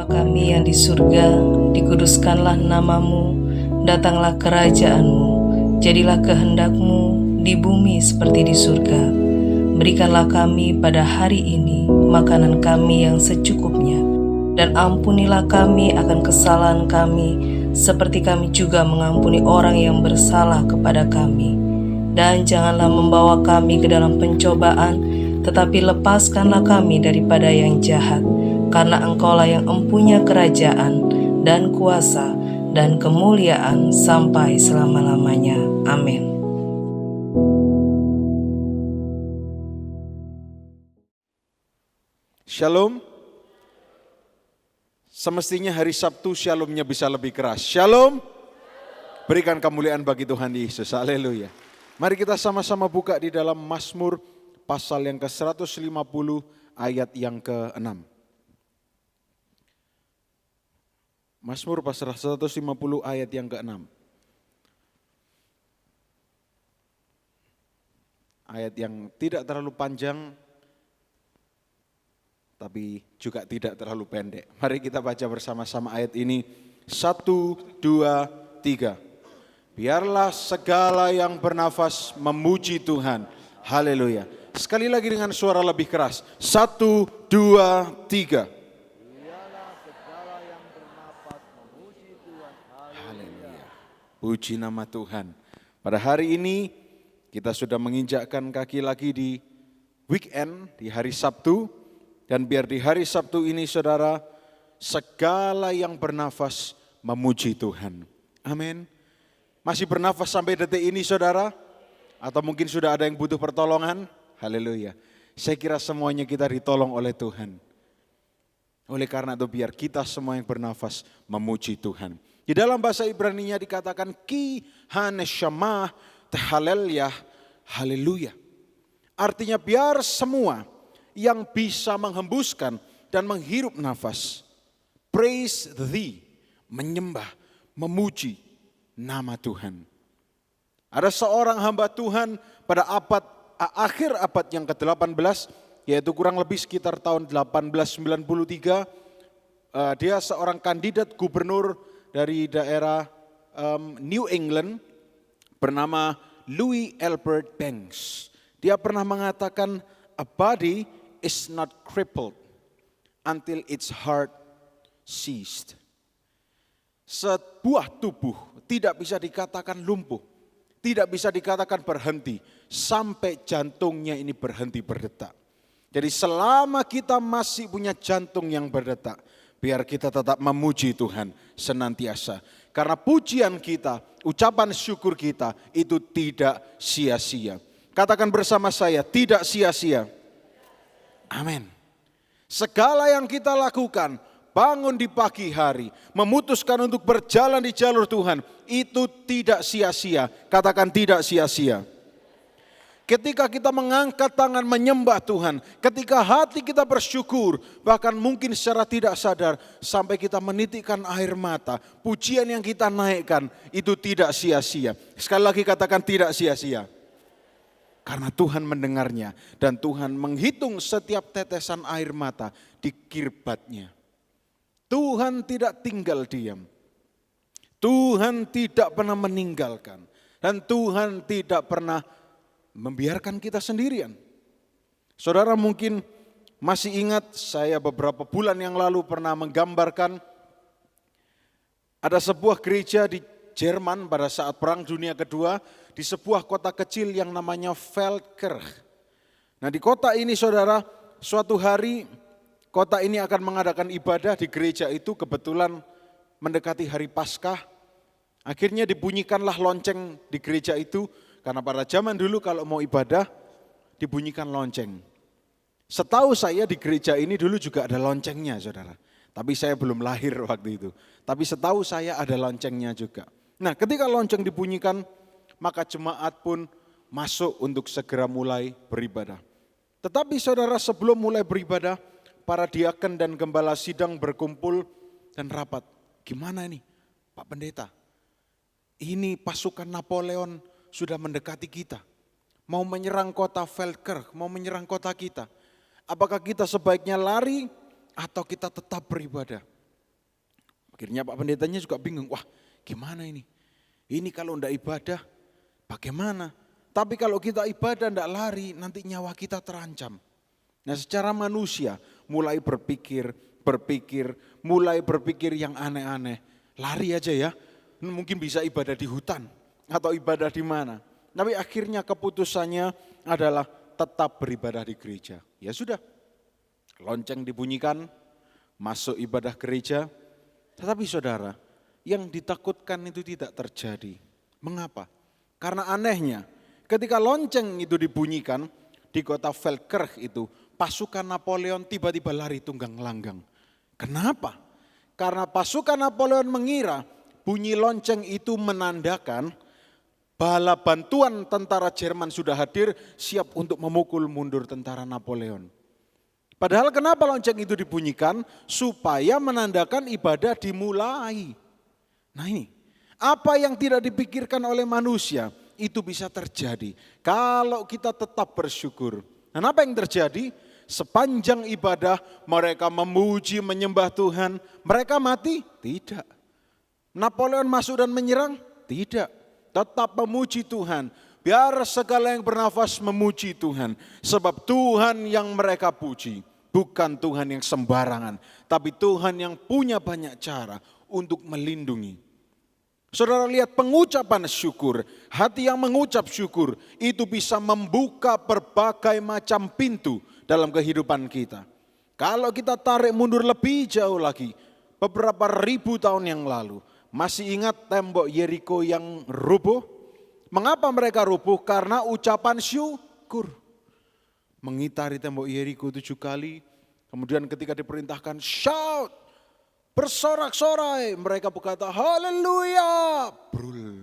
kami yang di surga, dikuduskanlah namamu, datanglah kerajaan-mu, jadilah kehendak-mu di bumi seperti di surga. Berikanlah kami pada hari ini makanan kami yang secukupnya, dan ampunilah kami akan kesalahan kami, seperti kami juga mengampuni orang yang bersalah kepada kami. Dan janganlah membawa kami ke dalam pencobaan, tetapi lepaskanlah kami daripada yang jahat, karena Engkaulah yang empunya kerajaan dan kuasa dan kemuliaan sampai selama-lamanya. Amin. Shalom. Semestinya hari Sabtu shalomnya bisa lebih keras. Shalom. Berikan kemuliaan bagi Tuhan Yesus. Haleluya. Mari kita sama-sama buka di dalam Mazmur pasal yang ke-150 ayat yang ke-6. Mazmur pasal 150 ayat yang ke-6. Ayat yang tidak terlalu panjang, tapi juga tidak terlalu pendek. Mari kita baca bersama-sama ayat ini. 1, 2, 3. Biarlah segala yang bernafas memuji Tuhan. Haleluya. Sekali lagi dengan suara lebih keras. 1, 2, 3. Biarlah segala yang bernafas memuji Tuhan. Haleluya. Puji nama Tuhan. Pada hari ini kita sudah menginjakkan kaki lagi di weekend, di hari Sabtu. Dan biar di hari Sabtu ini saudara, segala yang bernafas memuji Tuhan. Amin. Masih bernafas sampai detik ini saudara? Atau mungkin sudah ada yang butuh pertolongan? Haleluya. Saya kira semuanya kita ditolong oleh Tuhan. Oleh karena itu biar kita semua yang bernafas memuji Tuhan. Di dalam bahasa Ibrani-nya dikatakan ki haneshamah tehalelyah haleluya. Artinya biar semua yang bisa menghembuskan dan menghirup nafas, praise thee, menyembah, memuji nama Tuhan. Ada seorang hamba Tuhan pada akhir abad yang ke-18, yaitu kurang lebih sekitar tahun 1893, dia seorang kandidat gubernur dari daerah New England bernama Louis Albert Banks. Dia pernah mengatakan, a body is not crippled until its heart ceased. Sebuah tubuh tidak bisa dikatakan lumpuh, tidak bisa dikatakan berhenti sampai jantungnya ini berhenti berdetak. Jadi selama kita masih punya jantung yang berdetak, biar kita tetap memuji Tuhan senantiasa. Karena pujian kita, ucapan syukur kita itu tidak sia-sia. Katakan bersama saya, tidak sia-sia. Amin. Segala yang kita lakukan, bangun di pagi hari, memutuskan untuk berjalan di jalur Tuhan, itu tidak sia-sia. Katakan tidak sia-sia. Ketika kita mengangkat tangan menyembah Tuhan, ketika hati kita bersyukur, bahkan mungkin secara tidak sadar, sampai kita menitikkan air mata, pujian yang kita naikkan, itu tidak sia-sia. Sekali lagi katakan tidak sia-sia. Karena Tuhan mendengarnya dan Tuhan menghitung setiap tetesan air mata di kirbatnya. Tuhan tidak tinggal diam. Tuhan tidak pernah meninggalkan. Dan Tuhan tidak pernah membiarkan kita sendirian. Saudara mungkin masih ingat saya beberapa bulan yang lalu pernah menggambarkan ada sebuah gereja di Jerman pada saat Perang Dunia Kedua di sebuah kota kecil yang namanya Feldkirch. Nah di kota ini saudara, suatu hari kota ini akan mengadakan ibadah di gereja itu, kebetulan mendekati hari Paskah. Akhirnya dibunyikanlah lonceng di gereja itu, karena pada zaman dulu kalau mau ibadah dibunyikan lonceng. Setahu saya di gereja ini dulu juga ada loncengnya saudara. Tapi saya belum lahir waktu itu. Tapi setahu saya ada loncengnya juga. Nah ketika lonceng dibunyikan, maka jemaat pun masuk untuk segera mulai beribadah. Tetapi saudara sebelum mulai beribadah, para diaken dan gembala sidang berkumpul dan rapat. Gimana ini Pak Pendeta? Ini pasukan Napoleon sudah mendekati kita. Mau menyerang kota Feldkirch, mau menyerang kota kita. Apakah kita sebaiknya lari atau kita tetap beribadah? Akhirnya Pak Pendetanya juga bingung, wah gimana ini? Ini kalau tidak ibadah bagaimana? Tapi kalau kita ibadah tidak lari, nanti nyawa kita terancam. Nah secara manusia mulai berpikir yang aneh-aneh. Lari aja ya, mungkin bisa ibadah di hutan atau ibadah di mana. Tapi akhirnya keputusannya adalah tetap beribadah di gereja. Ya sudah, lonceng dibunyikan, masuk ibadah gereja. Tetapi saudara, yang ditakutkan itu tidak terjadi. Mengapa? Karena anehnya, ketika lonceng itu dibunyikan di kota Valkirch itu, pasukan Napoleon tiba-tiba lari tunggang langgang. Kenapa? Karena pasukan Napoleon mengira bunyi lonceng itu menandakan bala bantuan tentara Jerman sudah hadir, siap untuk memukul mundur tentara Napoleon. Padahal kenapa lonceng itu dibunyikan? Supaya menandakan ibadah dimulai. Nah ini, apa yang tidak dipikirkan oleh manusia itu bisa terjadi kalau kita tetap bersyukur. Dan apa yang terjadi? Sepanjang ibadah mereka memuji, menyembah Tuhan. Mereka mati? Tidak. Napoleon masuk dan menyerang? Tidak. Tetap memuji Tuhan. Biar segala yang bernafas memuji Tuhan. Sebab Tuhan yang mereka puji bukan Tuhan yang sembarangan. Tapi Tuhan yang punya banyak cara untuk melindungi. Saudara lihat pengucapan syukur. Hati yang mengucap syukur itu bisa membuka berbagai macam pintu dalam kehidupan kita. Kalau kita tarik mundur lebih jauh lagi, beberapa ribu tahun yang lalu, masih ingat tembok Yeriko yang rubuh? Mengapa mereka rubuh? Karena ucapan syukur. Mengitari tembok Yeriko 7 kali, kemudian ketika diperintahkan shout, bersorak-sorai, mereka berkata haleluya. Brul.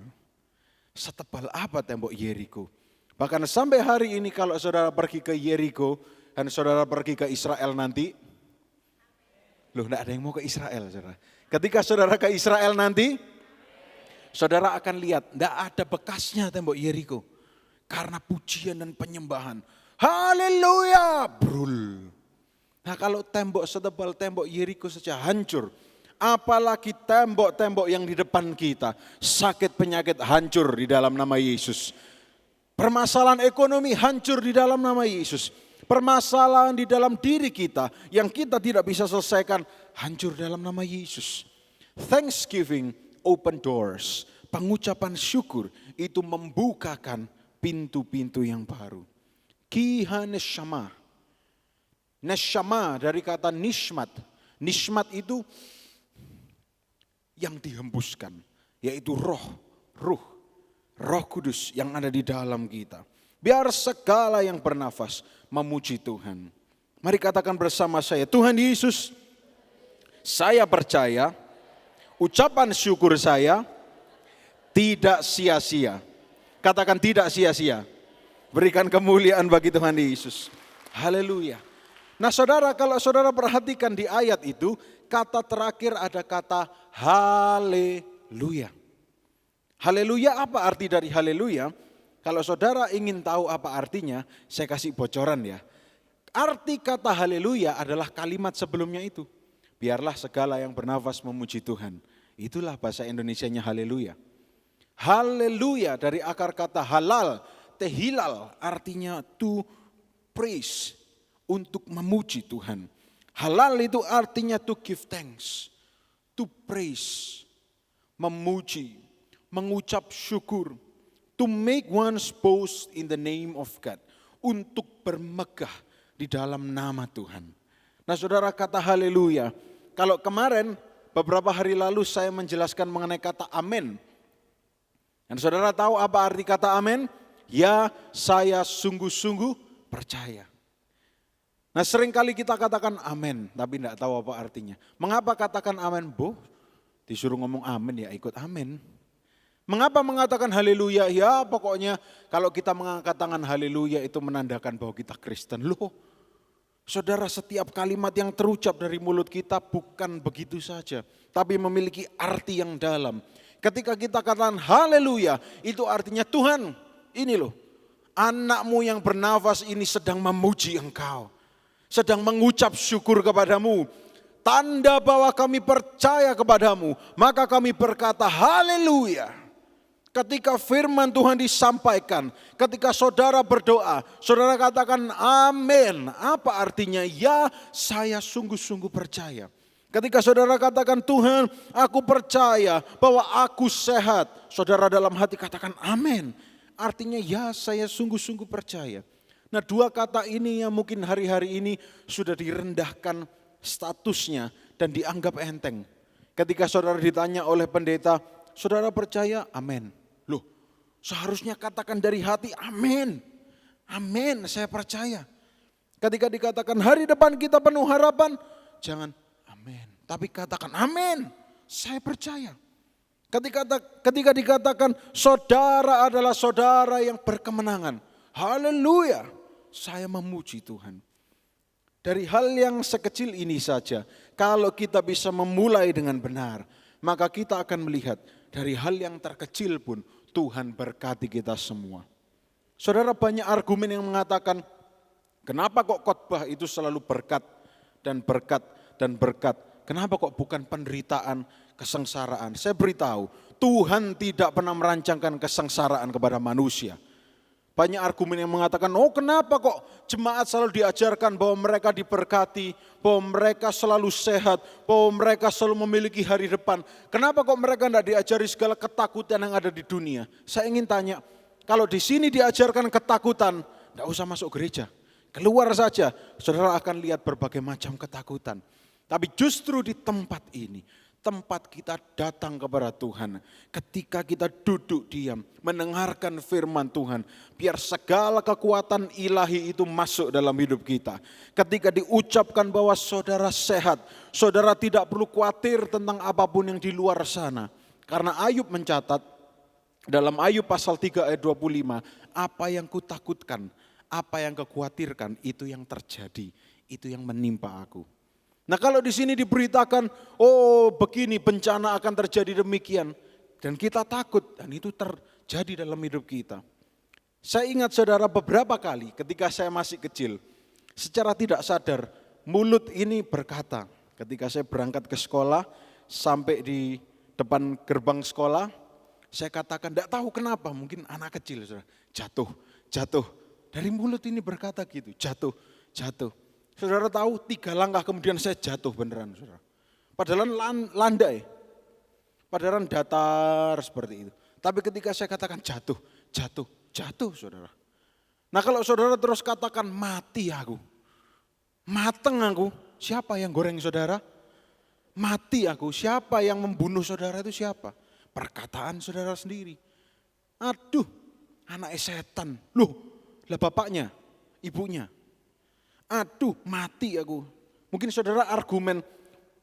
Setebal apa tembok Yeriko? Bahkan sampai hari ini kalau saudara pergi ke Yeriko, dan saudara pergi ke Israel nanti, loh enggak ada yang mau ke Israel saudara. Ketika saudara ke Israel nanti, saudara akan lihat enggak ada bekasnya tembok Yeriko. Karena pujian dan penyembahan. Haleluya, brul. Nah kalau tembok setebal tembok Yeriko saja hancur, apalagi tembok-tembok yang di depan kita, sakit penyakit hancur di dalam nama Yesus. Permasalahan ekonomi hancur di dalam nama Yesus. Permasalahan di dalam diri kita yang kita tidak bisa selesaikan hancur dalam nama Yesus. Thanksgiving open doors. Pengucapan syukur itu membukakan pintu-pintu yang baru. Kiha neshama. Neshama dari kata nishmat. Nishmat itu yang dihembuskan, yaitu Roh Kudus yang ada di dalam kita. Biar segala yang bernafas memuji Tuhan. Mari katakan bersama saya, Tuhan Yesus, saya percaya ucapan syukur saya tidak sia-sia. Katakan tidak sia-sia. Berikan kemuliaan bagi Tuhan Yesus. Haleluya. Nah saudara, kalau saudara perhatikan di ayat itu, kata terakhir ada kata haleluya. Haleluya, apa arti dari haleluya? Kalau saudara ingin tahu apa artinya, saya kasih bocoran ya. Arti kata haleluya adalah kalimat sebelumnya itu. Biarlah segala yang bernafas memuji Tuhan. Itulah bahasa Indonesianya haleluya. Haleluya dari akar kata halal, tehilal artinya to praise, untuk memuji Tuhan. Halal itu artinya to give thanks, to praise, memuji, mengucap syukur. To make one's boast in the name of God. Untuk bermegah di dalam nama Tuhan. Nah saudara, kata haleluya. Kalau kemarin beberapa hari lalu saya menjelaskan mengenai kata amin. Dan saudara tahu apa arti kata amin? Ya, saya sungguh-sungguh percaya. Nah seringkali kita katakan amin, tapi tidak tahu apa artinya. Mengapa katakan amin? Disuruh ngomong amin ya ikut amin. Mengapa mengatakan haleluya? Ya pokoknya kalau kita mengangkat tangan haleluya itu menandakan bahwa kita Kristen. Loh, saudara, setiap kalimat yang terucap dari mulut kita bukan begitu saja. Tapi memiliki arti yang dalam. Ketika kita katakan haleluya, itu artinya Tuhan, ini loh. Anakmu yang bernafas ini sedang memuji Engkau. Sedang mengucap syukur kepadamu. tanda bahwa kami percaya kepadamu, maka kami berkata haleluya. Ketika firman Tuhan disampaikan, ketika saudara berdoa, saudara katakan amin. Apa artinya? Ya, saya sungguh-sungguh percaya. Ketika saudara katakan Tuhan, aku percaya bahwa aku sehat, saudara dalam hati katakan amin. Artinya ya, saya sungguh-sungguh percaya. Nah, dua kata ini yang mungkin hari-hari ini sudah direndahkan statusnya dan dianggap enteng. Ketika saudara ditanya oleh pendeta, saudara percaya? Amin. Loh, seharusnya katakan dari hati amin. Amin, saya percaya. Ketika dikatakan hari depan kita penuh harapan, jangan amin. Tapi katakan amin, saya percaya. Ketika dikatakan saudara adalah saudara yang berkemenangan. Haleluya, saya memuji Tuhan. Dari hal yang sekecil ini saja, kalau kita bisa memulai dengan benar, maka kita akan melihat dari hal yang terkecil pun Tuhan berkati kita semua. Saudara, banyak argumen yang mengatakan, kenapa kok khotbah itu selalu berkat dan berkat dan berkat? Kenapa kok bukan penderitaan, kesengsaraan? Saya beritahu, Tuhan tidak pernah merancangkan kesengsaraan kepada manusia. Banyak argumen yang mengatakan, oh kenapa kok jemaat selalu diajarkan bahwa mereka diberkati, bahwa mereka selalu sehat, bahwa mereka selalu memiliki hari depan. Kenapa kok mereka tidak diajari segala ketakutan yang ada di dunia? Saya ingin tanya, kalau di sini diajarkan ketakutan, tidak usah masuk gereja. Keluar saja, saudara akan lihat berbagai macam ketakutan. Tapi justru di tempat ini, tempat kita datang kepada Tuhan. Ketika kita duduk diam, mendengarkan firman Tuhan. Biar segala kekuatan ilahi itu masuk dalam hidup kita. Ketika diucapkan bahwa saudara sehat, saudara tidak perlu khawatir tentang apapun yang di luar sana. Karena Ayub mencatat, dalam Ayub pasal 3 ayat 25, apa yang kutakutkan, apa yang kukhawatirkan, itu yang terjadi, itu yang menimpa aku. Nah kalau di sini diberitakan, oh begini bencana akan terjadi demikian. Dan kita takut dan itu terjadi dalam hidup kita. Saya ingat saudara beberapa kali ketika saya masih kecil. Secara tidak sadar mulut ini berkata. Ketika saya berangkat ke sekolah sampai di depan gerbang sekolah. Saya katakan tidak tahu kenapa mungkin anak kecil saudara. Jatuh. Dari mulut ini berkata gitu, jatuh. Saudara tahu 3 langkah kemudian saya jatuh beneran saudara. Padahal landai. Padahal datar seperti itu. Tapi ketika saya katakan jatuh saudara. Nah kalau saudara terus katakan mati aku. Mateng aku. Siapa yang goreng saudara? Mati aku. Siapa yang membunuh saudara itu siapa? Perkataan saudara sendiri. Aduh anak setan. Loh lah bapaknya, ibunya. Aduh mati aku. Mungkin saudara argumen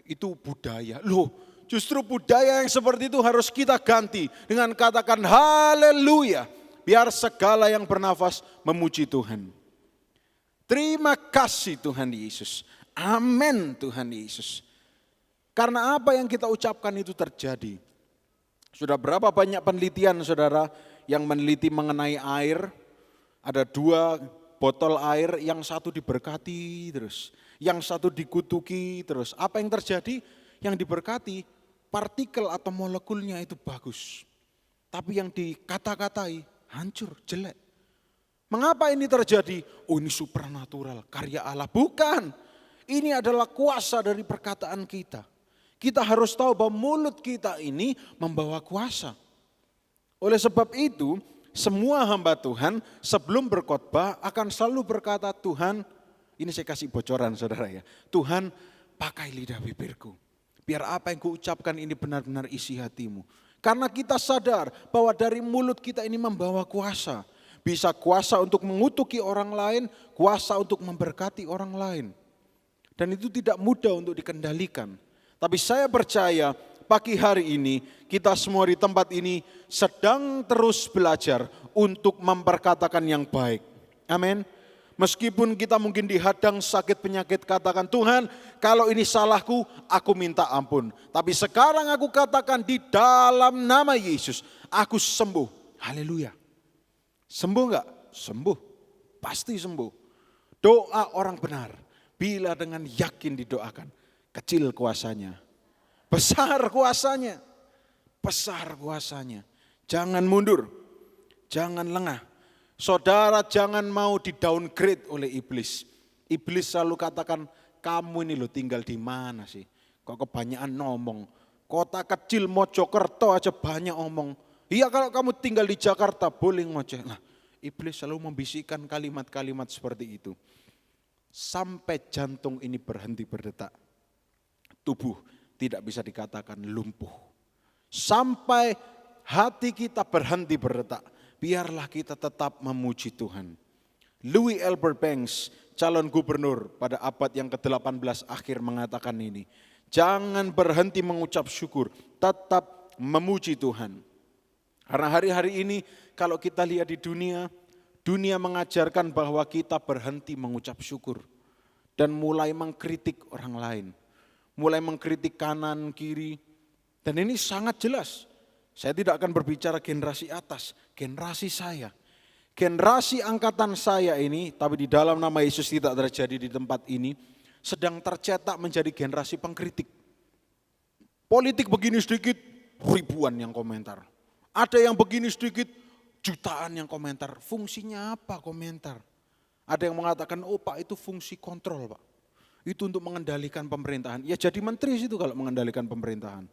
itu budaya. Loh justru budaya yang seperti itu harus kita ganti. Dengan katakan haleluya. Biar segala yang bernafas memuji Tuhan. Terima kasih Tuhan Yesus. Amin Tuhan Yesus. Karena apa yang kita ucapkan itu terjadi. Sudah berapa banyak penelitian saudara yang meneliti mengenai air. Ada 2 botol air, yang satu diberkati terus, yang satu dikutuki terus. Apa yang terjadi? Yang diberkati, partikel atau molekulnya itu bagus. Tapi yang dikata-katai, hancur, jelek. Mengapa ini terjadi? Oh ini supernatural, karya Allah. Bukan, ini adalah kuasa dari perkataan kita. Kita harus tahu bahwa mulut kita ini membawa kuasa. Oleh sebab itu, semua hamba Tuhan sebelum berkhotbah akan selalu berkata, Tuhan, ini saya kasih bocoran saudara ya. Tuhan pakai lidah bibirku. Biar apa yang kuucapkan ini benar-benar isi hatimu. Karena kita sadar bahwa dari mulut kita ini membawa kuasa. Bisa kuasa untuk mengutuki orang lain, kuasa untuk memberkati orang lain. Dan itu tidak mudah untuk dikendalikan. Tapi saya percaya pagi hari ini kita semua di tempat ini sedang terus belajar untuk memperkatakan yang baik. Amin. Meskipun kita mungkin dihadang sakit penyakit, katakan Tuhan kalau ini salahku aku minta ampun. Tapi sekarang aku katakan di dalam nama Yesus aku sembuh. Haleluya. Sembuh enggak? Sembuh. Pasti sembuh. Doa orang benar bila dengan yakin didoakan. kecil kuasanya, besar kuasanya, besar kuasanya. Jangan mundur, jangan lengah. Saudara jangan mau di downgrade oleh iblis. Iblis selalu katakan, kamu ini loh tinggal di mana sih? Kok kebanyakan ngomong. Kota kecil Mojokerto aja banyak omong. Iya kalau kamu tinggal di Jakarta boleh ngoceh. Nah, iblis selalu membisikkan kalimat-kalimat seperti itu. Sampai jantung ini berhenti berdetak. Tubuh tidak bisa dikatakan lumpuh. Sampai hati kita berhenti berdetak. Biarlah kita tetap memuji Tuhan. Louis Albert Banks, calon gubernur pada abad yang ke-18 akhir mengatakan ini. Jangan berhenti mengucap syukur, tetap memuji Tuhan. Karena hari-hari ini kalau kita lihat di dunia, dunia mengajarkan bahwa kita berhenti mengucap syukur. Dan mulai mengkritik orang lain. Mulai mengkritik kanan, kiri. Dan ini sangat jelas. Saya tidak akan berbicara generasi atas, generasi saya. Generasi angkatan saya ini, tapi di dalam nama Yesus tidak terjadi di tempat ini, sedang tercetak menjadi generasi pengkritik. Politik begini sedikit, ribuan yang komentar. Ada yang begini sedikit, jutaan yang komentar. Fungsinya apa komentar? Ada yang mengatakan, oh Pak itu fungsi kontrol Pak. Itu untuk mengendalikan pemerintahan. Ya jadi menteri itu kalau mengendalikan pemerintahan.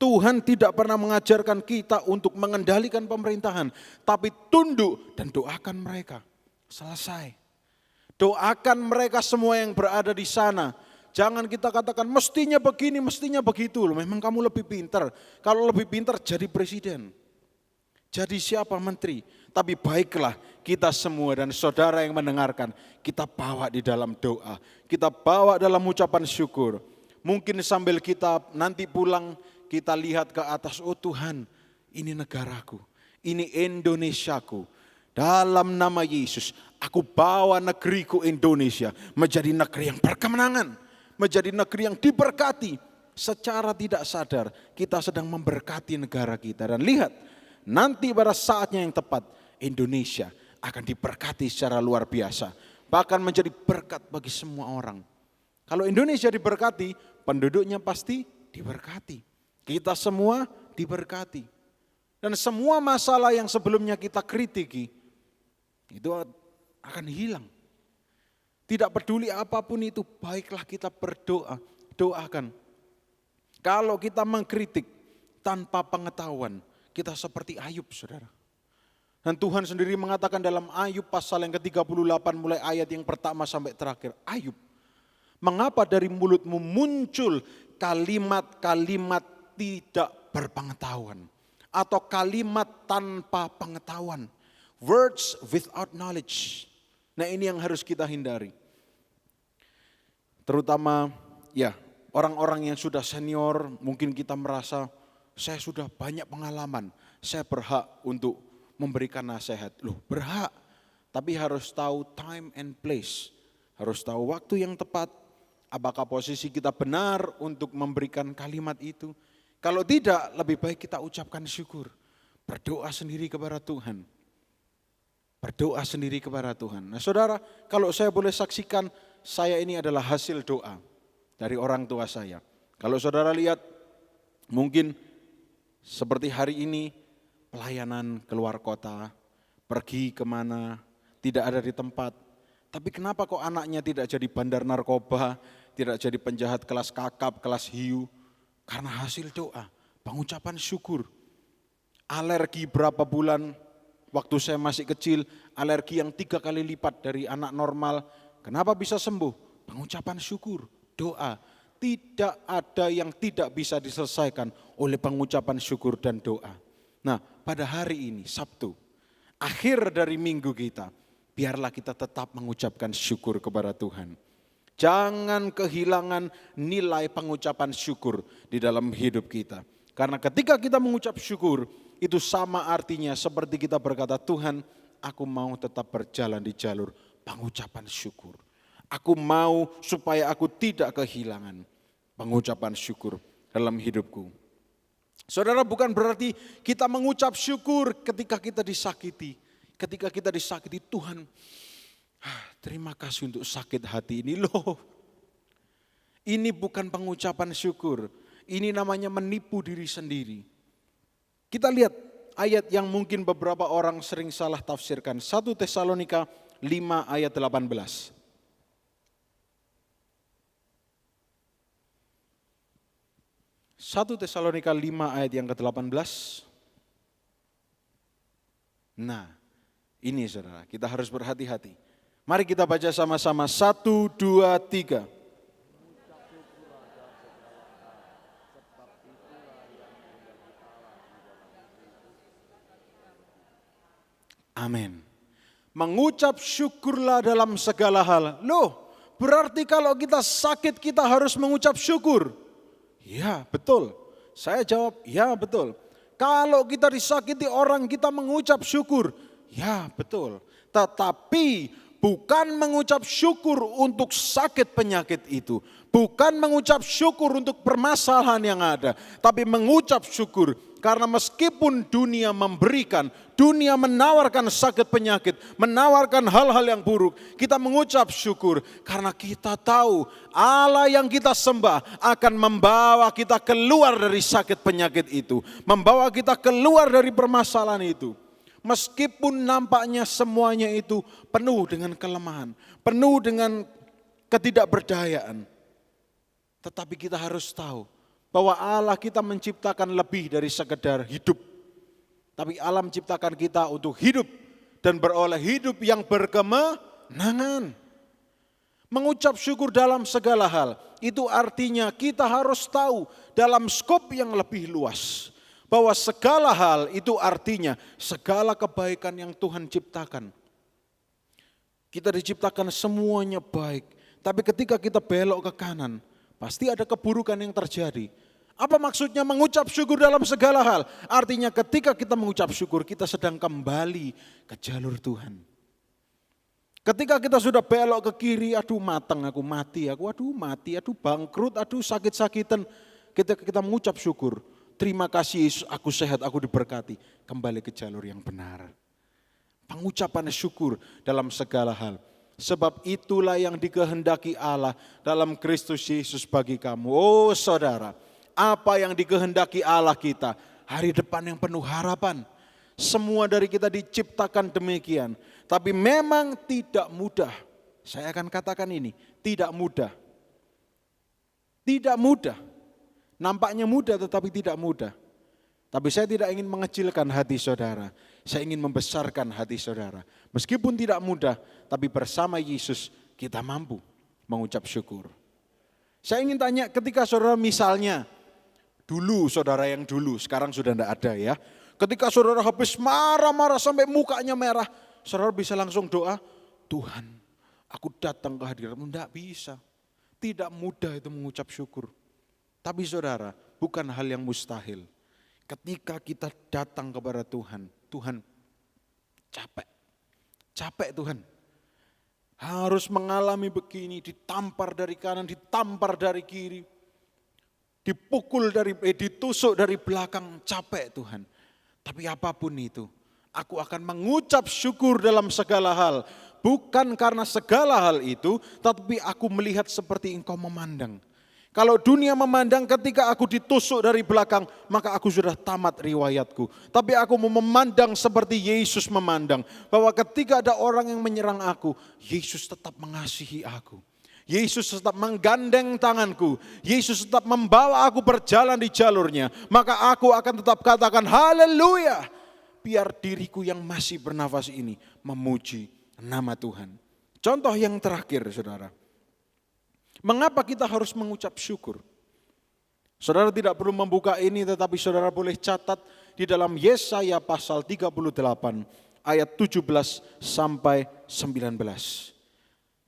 Tuhan tidak pernah mengajarkan kita untuk mengendalikan pemerintahan. Tapi tunduk dan doakan mereka. Selesai. Doakan mereka semua yang berada di sana. Jangan kita katakan mestinya begini, mestinya begitu. Memang kamu lebih pintar. Kalau lebih pintar jadi presiden. Jadi siapa menteri. Tapi baiklah kita semua dan saudara yang mendengarkan. Kita bawa di dalam doa. Kita bawa dalam ucapan syukur. Mungkin sambil kita nanti pulang. Kita lihat ke atas, oh Tuhan ini negaraku, ini Indonesiaku. Dalam nama Yesus, aku bawa negeriku Indonesia menjadi negeri yang berkemenangan. Menjadi negeri yang diberkati. Secara tidak sadar kita sedang memberkati negara kita. Dan lihat, nanti pada saatnya yang tepat Indonesia akan diberkati secara luar biasa. Bahkan menjadi berkat bagi semua orang. Kalau Indonesia diberkati, penduduknya pasti diberkati. Kita semua diberkati. Dan semua masalah yang sebelumnya kita kritiki, itu akan hilang. Tidak peduli apapun itu, baiklah kita berdoa, doakan. Kalau kita mengkritik tanpa pengetahuan, kita seperti Ayub saudara. Dan Tuhan sendiri mengatakan dalam Ayub pasal yang ke-38 mulai ayat yang pertama sampai terakhir. Ayub, mengapa dari mulutmu muncul kalimat-kalimat tidak berpengetahuan atau kalimat tanpa pengetahuan, words without knowledge. Nah ini yang harus kita hindari. Terutama ya orang-orang yang sudah senior, mungkin kita merasa saya sudah banyak pengalaman, saya berhak untuk memberikan nasihat. Loh berhak, tapi harus tahu time and place, harus tahu waktu yang tepat. Apakah posisi kita benar untuk memberikan kalimat itu? Kalau tidak, lebih baik kita ucapkan syukur. Berdoa sendiri kepada Tuhan. Berdoa sendiri kepada Tuhan. Nah saudara, kalau saya boleh saksikan, saya ini adalah hasil doa dari orang tua saya. Kalau saudara lihat, mungkin seperti hari ini, pelayanan keluar kota, pergi kemana, tidak ada di tempat. Tapi kenapa kok anaknya tidak jadi bandar narkoba, tidak jadi penjahat kelas kakap, kelas hiu? Karena hasil doa, pengucapan syukur. Alergi berapa bulan, waktu saya masih kecil, alergi yang 3 kali lipat dari anak normal. Kenapa bisa sembuh? Pengucapan syukur, doa. Tidak ada yang tidak bisa diselesaikan oleh pengucapan syukur dan doa. Nah pada hari ini, Sabtu, akhir dari minggu kita, biarlah kita tetap mengucapkan syukur kepada Tuhan. Jangan kehilangan nilai pengucapan syukur di dalam hidup kita. Karena ketika kita mengucap syukur, itu sama artinya seperti kita berkata, Tuhan, aku mau tetap berjalan di jalur pengucapan syukur. Aku mau supaya aku tidak kehilangan pengucapan syukur dalam hidupku. Saudara, bukan berarti kita mengucap syukur ketika kita disakiti. Ketika kita disakiti, Tuhan, terima kasih untuk sakit hati ini loh. Ini bukan pengucapan syukur. Ini namanya menipu diri sendiri. Kita lihat ayat yang mungkin beberapa orang sering salah tafsirkan. 1 Tesalonika 5 ayat 18. 1 Tesalonika 5 ayat yang ke-18. Nah, ini saudara, kita harus berhati-hati. Mari kita baca sama-sama. 1, 2, 3. Amin. Mengucap syukurlah dalam segala hal. Loh, berarti kalau kita sakit kita harus mengucap syukur. Ya, betul. Saya jawab, ya betul. Kalau kita disakiti orang kita mengucap syukur. Ya, betul. Tetapi bukan mengucap syukur untuk sakit penyakit itu. Bukan mengucap syukur untuk permasalahan yang ada. Tapi mengucap syukur karena meskipun dunia memberikan, dunia menawarkan sakit penyakit, menawarkan hal-hal yang buruk, kita mengucap syukur karena kita tahu Allah yang kita sembah akan membawa kita keluar dari sakit penyakit itu, membawa kita keluar dari permasalahan itu. Meskipun nampaknya semuanya itu penuh dengan kelemahan, penuh dengan ketidakberdayaan, tetapi kita harus tahu bahwa Allah kita menciptakan lebih dari sekedar hidup. Tapi Allah menciptakan kita untuk hidup dan beroleh hidup yang berkemenangan. Mengucap syukur dalam segala hal, itu artinya kita harus tahu dalam skop yang lebih luas. Bahwa segala hal itu artinya segala kebaikan yang Tuhan ciptakan. Kita diciptakan semuanya baik, tapi ketika kita belok ke kanan, pasti ada keburukan yang terjadi. Apa maksudnya mengucap syukur dalam segala hal? Artinya ketika kita mengucap syukur, kita sedang kembali ke jalur Tuhan. Ketika kita sudah belok ke kiri, aduh mateng aku, mati, aduh bangkrut, aduh sakit-sakitan. Kita mengucap syukur. Terima kasih Yesus, aku sehat, aku diberkati. Kembali ke jalur yang benar. Pengucapan syukur dalam segala hal. Sebab itulah yang dikehendaki Allah dalam Kristus Yesus bagi kamu. Oh saudara, apa yang dikehendaki Allah kita? Hari depan yang penuh harapan. Semua dari kita diciptakan demikian. Tapi memang tidak mudah. Saya akan katakan ini, tidak mudah. Tidak mudah. Nampaknya mudah tetapi tidak mudah. Tapi saya tidak ingin mengecilkan hati saudara. Saya ingin membesarkan hati saudara. Meskipun tidak mudah, tapi bersama Yesus kita mampu mengucap syukur. Saya ingin tanya ketika saudara misalnya, dulu saudara yang dulu, sekarang sudah tidak ada ya. Ketika saudara habis marah-marah sampai mukanya merah, saudara bisa langsung doa, Tuhan aku datang ke hadiratmu. Tidak bisa. Tidak mudah itu mengucap syukur. Tapi saudara, bukan hal yang mustahil. Ketika kita datang kepada Tuhan, Tuhan capek Tuhan. Harus mengalami begini, ditampar dari kanan, ditampar dari kiri. Ditusuk dari belakang, capek Tuhan. Tapi apapun itu, aku akan mengucap syukur dalam segala hal. Bukan karena segala hal itu, tapi aku melihat seperti Engkau memandang. Kalau dunia memandang ketika aku ditusuk dari belakang, maka aku sudah tamat riwayatku. Tapi aku mau memandang seperti Yesus memandang. Bahwa ketika ada orang yang menyerang aku, Yesus tetap mengasihi aku. Yesus tetap menggandeng tanganku. Yesus tetap membawa aku berjalan di jalurnya. Maka aku akan tetap katakan haleluya. Biar diriku yang masih bernafas ini memuji nama Tuhan. Contoh yang terakhir saudara. Mengapa kita harus mengucap syukur? Saudara tidak perlu membuka ini tetapi saudara boleh catat di dalam Yesaya pasal 38 ayat 17 sampai 19.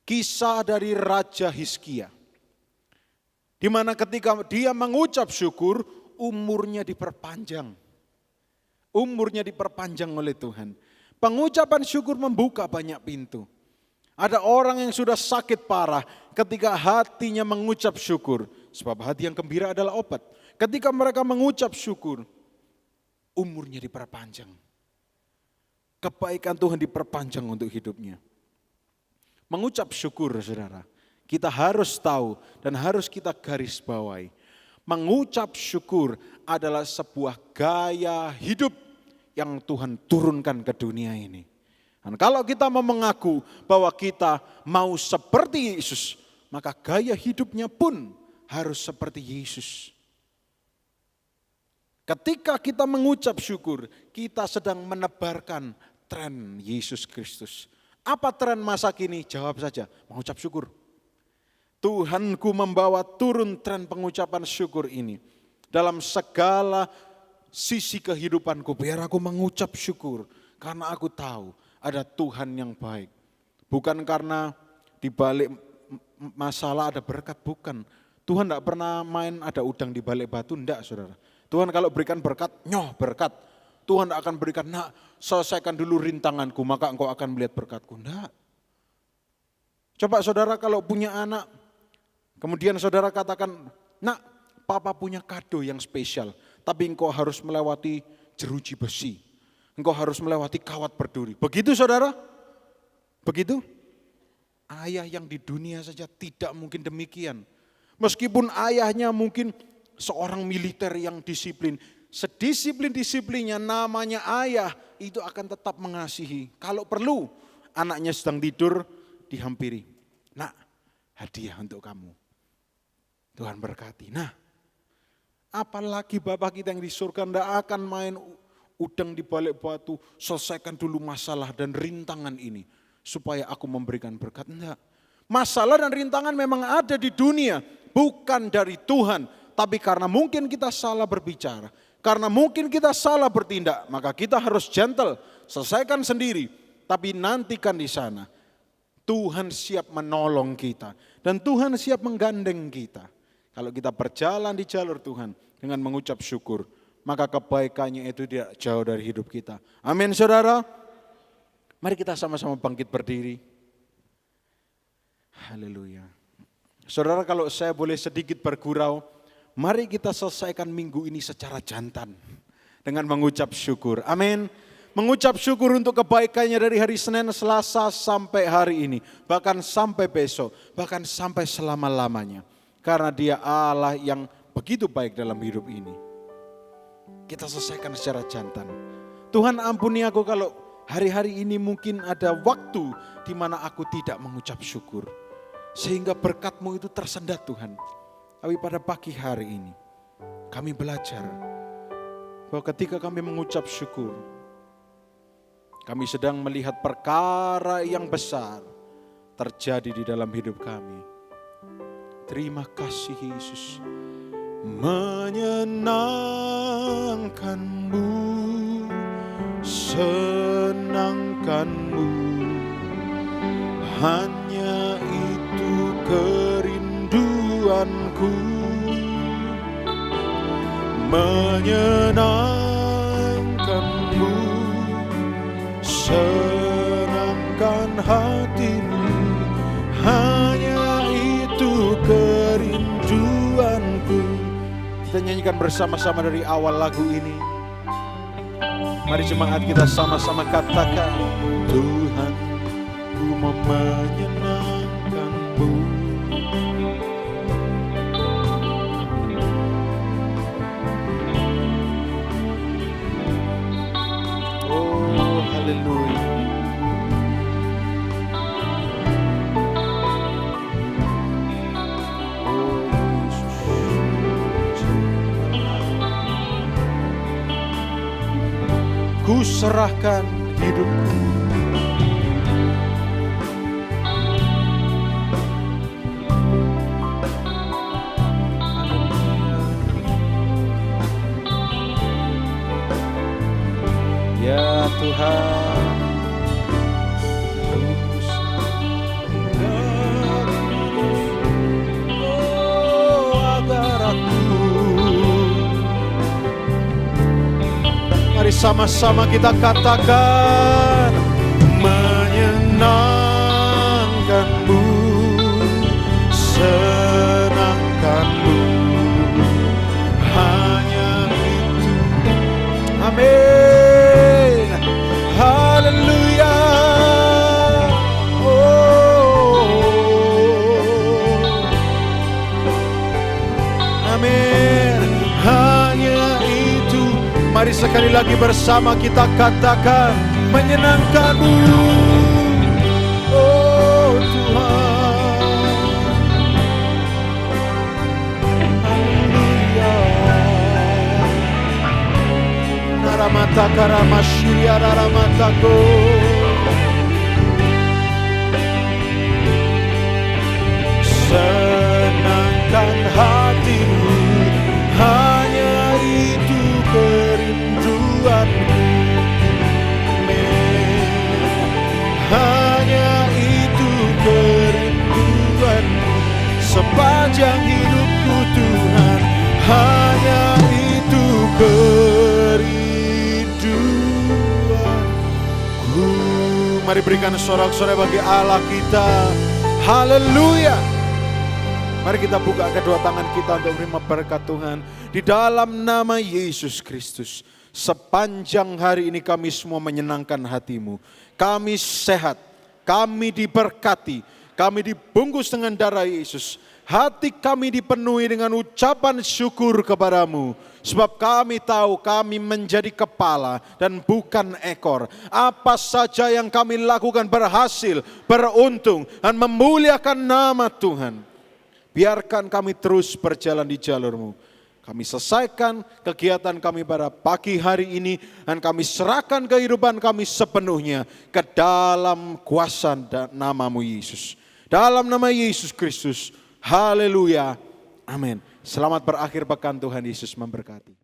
Kisah dari Raja Hizkia. Di mana ketika dia mengucap syukur umurnya diperpanjang. Umurnya diperpanjang oleh Tuhan. Pengucapan syukur membuka banyak pintu. Ada orang yang sudah sakit parah ketika hatinya mengucap syukur. Sebab hati yang gembira adalah obat. Ketika mereka mengucap syukur, umurnya diperpanjang. Kebaikan Tuhan diperpanjang untuk hidupnya. Mengucap syukur saudara, Kita harus tahu dan harus kita garis bawahi. Mengucap syukur adalah sebuah gaya hidup yang Tuhan turunkan ke dunia ini. Dan kalau kita mau mengaku bahwa kita mau seperti Yesus, maka gaya hidupnya pun harus seperti Yesus. Ketika kita mengucap syukur, kita sedang menebarkan tren Yesus Kristus. Apa tren masa kini? Jawab saja, mengucap syukur. Tuhanku membawa turun tren pengucapan syukur ini. Dalam segala sisi kehidupanku, biar aku mengucap syukur. Karena aku tahu ada Tuhan yang baik. Bukan karena di balik masalah ada berkat, bukan. Tuhan tidak pernah main ada udang di balik batu, enggak saudara. Tuhan kalau berikan berkat, berkat. Tuhan tidak akan berikan, selesaikan dulu rintanganku, maka engkau akan melihat berkatku. Enggak. Coba saudara kalau punya anak, kemudian saudara katakan, papa punya kado yang spesial, tapi engkau harus melewati jeruji besi. Engkau harus melewati kawat berduri. Begitu saudara? Begitu? Ayah yang di dunia saja tidak mungkin demikian. Meskipun ayahnya mungkin seorang militer yang disiplin, sedisiplin-disiplinnya namanya ayah itu akan tetap mengasihi. Kalau perlu anaknya sedang tidur dihampiri. Nak, hadiah untuk kamu. Tuhan berkati. Apalagi Bapak kita yang di surga tidak akan main udang di balik batu, selesaikan dulu masalah dan rintangan ini supaya aku memberikan berkat. Enggak. Masalah dan rintangan memang ada di dunia, bukan dari Tuhan, tapi karena mungkin kita salah berbicara, karena mungkin kita salah bertindak, maka kita harus gentle, selesaikan sendiri, tapi nantikan di sana. Tuhan siap menolong kita dan Tuhan siap menggandeng kita. Kalau kita berjalan di jalur Tuhan dengan mengucap syukur, maka kebaikannya itu tidak jauh dari hidup kita. Amin saudara. Mari kita sama-sama bangkit berdiri. Haleluya. Saudara, kalau saya boleh sedikit bergurau, mari kita selesaikan minggu ini secara jantan dengan mengucap syukur. Amin. Mengucap syukur untuk kebaikannya dari hari Senin, Selasa sampai hari ini, bahkan sampai besok, bahkan sampai selama-lamanya. Karena Dia Allah yang begitu baik dalam hidup ini. Kita selesaikan secara jantan. Tuhan, ampuni aku kalau hari-hari ini mungkin ada waktu di mana aku tidak mengucap syukur. Sehingga berkat-Mu itu tersendat Tuhan. Tapi pada pagi hari ini kami belajar bahwa ketika kami mengucap syukur, kami sedang melihat perkara yang besar terjadi di dalam hidup kami. Terima kasih Yesus. Menyenangkan-Mu, senangkan-Mu, hanya itu kerinduanku. Menyenangkan-Mu, senangkan hati-Mu, hanya itu kerinduanku. Kita nyanyikan bersama-sama dari awal lagu ini. Mari jemaat kita sama-sama katakan, Tuhan, ku mau menyenangkan-Mu. Oh, haleluya. Ku serahkan hidupku. Ya Tuhan, agar aku. Mari sama-sama kita katakan, menyenangkan-Mu, senangkan-Mu, hanya itu. Amin. Haleluya. Oh, Mari sekali lagi bersama kita katakan, menyenangkan-Mu. Oh Tuhan. Haleluya. Naramata karamashirya naramatako. Senangkan hatimu, hanya itu kerinduanku. Hanya itu kerinduanku sepanjang hidupku Tuhan. Hanya itu kerinduanku. Mari berikan sorak-sorai bagi Allah kita. Haleluya. Mari kita buka kedua tangan kita untuk menerima berkat Tuhan. Di dalam nama Yesus Kristus. Sepanjang hari ini kami semua menyenangkan hati-Mu. Kami sehat, kami diberkati, kami dibungkus dengan darah Yesus. Hati kami dipenuhi dengan ucapan syukur kepada-Mu. Sebab kami tahu kami menjadi kepala dan bukan ekor. Apa saja yang kami lakukan berhasil, beruntung, dan memuliakan nama Tuhan. Biarkan kami terus berjalan di jalur-Mu. Kami selesaikan kegiatan kami pada pagi hari ini dan kami serahkan kehidupan kami sepenuhnya ke dalam kuasa dan nama-Mu Yesus. Dalam nama Yesus Kristus. Haleluya. Amin. Selamat berakhir pekan, Tuhan Yesus memberkati.